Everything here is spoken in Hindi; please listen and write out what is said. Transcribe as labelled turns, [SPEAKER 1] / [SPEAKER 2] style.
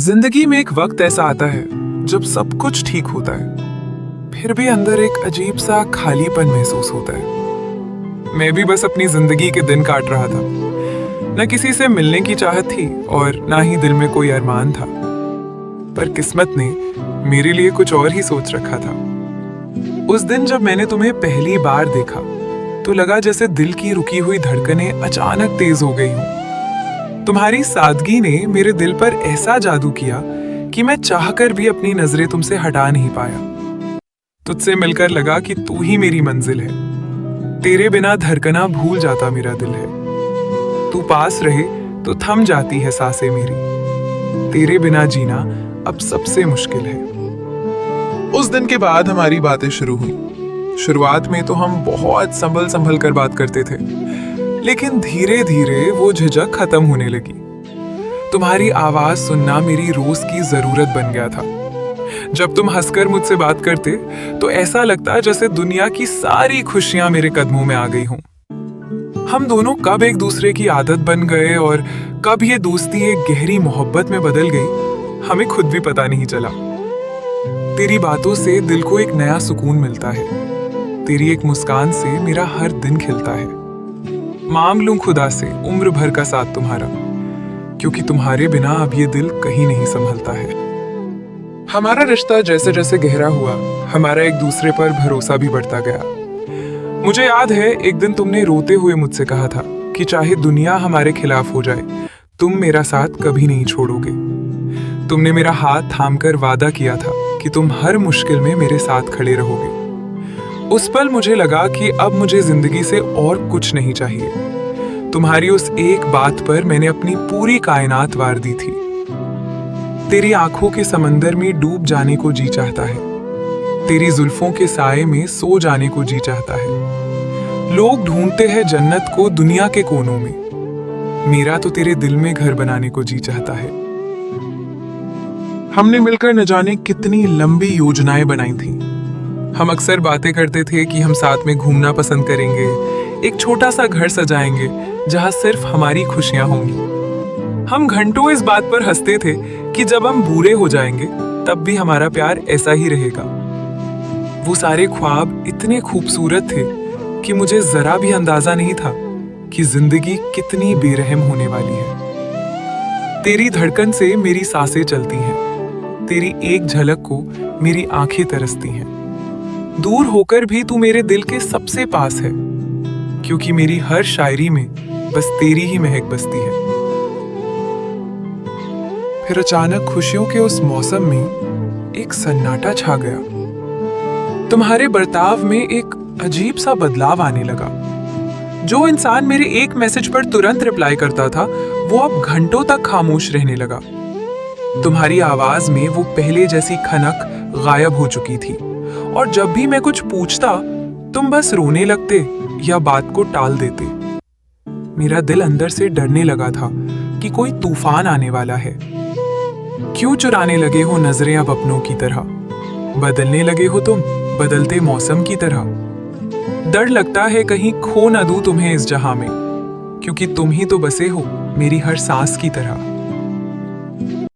[SPEAKER 1] जिंदगी में एक वक्त ऐसा आता है जब सब कुछ ठीक होता है, फिर भी अंदर एक अजीब सा खालीपन महसूस होता है। मैं भी बस अपनी जिंदगी के दिन काट रहा था। न किसी से मिलने की चाहत थी और ना ही दिल में कोई अरमान था, पर किस्मत ने मेरे लिए कुछ और ही सोच रखा था। उस दिन जब मैंने तुम्हें पहली बार देखा तो लगा जैसे दिल की रुकी हुई धड़कनें अचानक तेज हो गई हों। तुम्हारी सादगी ने मेरे दिल पर ऐसा जादू किया कि मैं चाहकर भी अपनी नजरें तुमसे हटा नहीं पाया। तुझसे मिलकर लगा कि तू ही मेरी मंजिल है। तेरे बिना धड़कना भूल जाता मेरा दिल है। तू पास रहे तो थम जाती है सांसें मेरी। तेरे बिना जीना अब सबसे मुश्किल है। उस दिन के बाद हमारी बातें शुरू हुई। शुरुआत में तो हम बहुत संभल संभल कर बात करते थे, लेकिन धीरे धीरे वो झिझक खत्म होने लगी। तुम्हारी आवाज सुनना मेरी रोज की जरूरत बन गया था। जब तुम हंसकर मुझसे बात करते तो ऐसा लगता जैसे दुनिया की सारी खुशियां मेरे कदमों में आ गई हों। हम दोनों कब एक दूसरे की आदत बन गए और कब ये दोस्ती एक गहरी मोहब्बत में बदल गई, हमें खुद भी पता नहीं चला। तेरी बातों से दिल को एक नया सुकून मिलता है। तेरी एक मुस्कान से मेरा हर दिन खिलता है। मांग लूं खुदा से उम्र भर का साथ तुम्हारा, क्योंकि तुम्हारे बिना अब ये दिल कहीं नहीं संभलता है। हमारा रिश्ता जैसे जैसे गहरा हुआ, हमारा एक दूसरे पर भरोसा भी बढ़ता गया। मुझे याद है एक दिन तुमने रोते हुए मुझसे कहा था कि चाहे दुनिया हमारे खिलाफ हो जाए, तुम मेरा साथ कभी नहीं छोड़ोगे। तुमने मेरा हाथ थामकर वादा किया था कि तुम हर मुश्किल में मेरे साथ खड़े रहोगे। उस पल मुझे लगा कि अब मुझे जिंदगी से और कुछ नहीं चाहिए। तुम्हारी उस एक बात पर मैंने अपनी पूरी कायनात वार दी थी। तेरी आंखों के समंदर में डूब जाने को जी चाहता है। तेरी जुल्फों के साए में सो जाने को जी चाहता है। लोग ढूंढते हैं जन्नत को दुनिया के कोनों में, मेरा तो तेरे दिल में घर बनाने को जी चाहता है। हमने मिलकर न जाने कितनी लंबी योजनाएं बनाई थी। हम अक्सर बातें करते थे कि हम साथ में घूमना पसंद करेंगे, एक छोटा सा घर सजाएंगे जहां सिर्फ हमारी खुशियां होंगी। हम घंटों इस बात पर हंसते थे कि जब हम बूढ़े हो जाएंगे तब भी हमारा प्यार ऐसा ही रहेगा। वो सारे ख्वाब इतने खूबसूरत थे कि मुझे जरा भी अंदाजा नहीं था कि जिंदगी कितनी बेरहम होने वाली है। तेरी धड़कन से मेरी सांसें चलती हैं। तेरी एक झलक को मेरी आंखें तरसती हैं। दूर होकर भी तू मेरे दिल के सबसे पास है, क्योंकि मेरी हर शायरी में बस तेरी ही महक बसती है। फिर अचानक खुशियों के उस मौसम में एक सन्नाटा छा गया। तुम्हारे बर्ताव में एक अजीब सा बदलाव आने लगा। जो इंसान मेरे एक मैसेज पर तुरंत रिप्लाई करता था, वो अब घंटों तक खामोश रहने लगा। तुम्हारी आवाज में वो पहले जैसी खनक गायब हो चुकी थी, और जब भी मैं कुछ पूछता तुम बस रोने लगते या बात को टाल देते। मेरा दिल अंदर से डरने लगा था कि कोई तूफान आने वाला है। क्यों चुराने लगे हो नजरें अब अपनों की तरह? बदलने लगे हो तुम बदलते मौसम की तरह। डर लगता है कहीं खो न दूं तुम्हें इस जहां में, क्योंकि तुम ही तो बसे हो मेरी हर सांस की तरह।